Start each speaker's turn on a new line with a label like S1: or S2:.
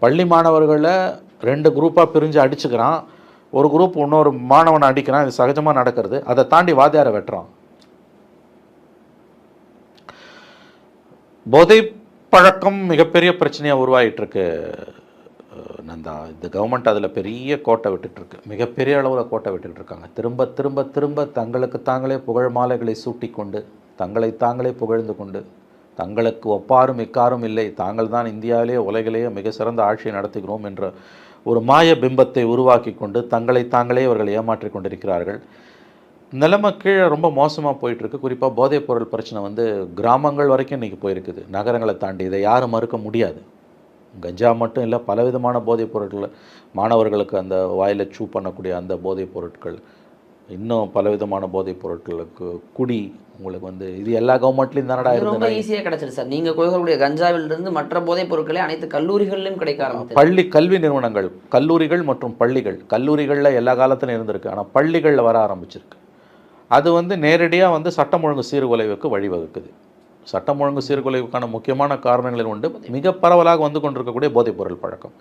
S1: பள்ளி மாணவர்களை 2 குரூப்பாக பிரிஞ்சு அடிச்சுக்கிறான், ஒரு குரூப் இன்னொரு மாணவனை அடிக்கிறான். இது சகஜமாக நடக்கிறது. அதை தாண்டி வாத்தியாரை வெட்டுறான். போதை பழக்கம் மிகப்பெரிய பிரச்சனையாக உருவாகிட்டு இருக்கு நந்தா. இந்த கவர்மெண்ட் அதில் பெரிய கோட்டை விட்டுட்டுருக்கு, மிகப்பெரிய அளவில் கோட்டை விட்டுக்கிட்டு இருக்காங்க. திரும்ப திரும்ப திரும்ப தங்களுக்கு தாங்களே புகழ் மாலைகளை சூட்டிக்கொண்டு, தங்களை தாங்களே புகழ்ந்து கொண்டு, தங்களுக்கு ஒப்பாரும் இக்காரும் இல்லை, தாங்கள் தான் இந்தியாவிலேயே உலகிலேயே மிக சிறந்த ஆட்சியை நடத்துகிறோம் என்ற ஒரு மாய பிம்பத்தை உருவாக்கி கொண்டு தங்களை தாங்களே அவர்கள் ஏமாற்றி கொண்டிருக்கிறார்கள். நிலைமை கீழே ரொம்ப மோசமாக போயிட்டுருக்கு. குறிப்பாக போதைப் பொருள் பிரச்சனை வந்து கிராமங்கள் வரைக்கும் இன்றைக்கி போயிருக்குது, நகரங்களை தாண்டி. இதை யாரும் மறுக்க முடியாது. கஞ்சா மட்டும் இல்லை, பலவிதமான போதைப் பொருட்கள், மாணவர்களுக்கு அந்த வாயில் சூ பண்ணக்கூடிய அந்த போதைப் பொருட்கள், இன்னும் பலவிதமான போதைப் பொருட்களுக்கு குடி, உங்களுக்கு வந்து இது எல்லா கவர்மெண்ட்லேயும் தானடா
S2: ரொம்ப
S1: இருந்தது.
S2: ஈஸியாக கிடைச்சிது சார். நீங்கள் கொடுக்கக்கூடிய கஞ்சாவிலிருந்து மற்ற போதைப் பொருட்களே அனைத்து கல்லூரிகளிலும் கிடைக்க ஆரம்பிச்சு.
S1: கல்வி நிறுவனங்கள், கல்லூரிகள் மற்றும் பள்ளிகள், கல்லூரிகளில் எல்லா காலத்திலும் இருந்திருக்கு, ஆனால் பள்ளிகளில் வர ஆரம்பிச்சிருக்கு. அது வந்து நேரடியாக வந்து சட்டம் ஒழுங்கு சீர்குலைவுக்கு வழிவகுக்குது. சட்டம் ஒழுங்கு சீர்குலைவுக்கான முக்கியமான காரணங்களில் உண்டு மிக பரவலாக வந்து கொண்டிருக்கக்கூடிய போதைப் பொருள் பழக்கம்.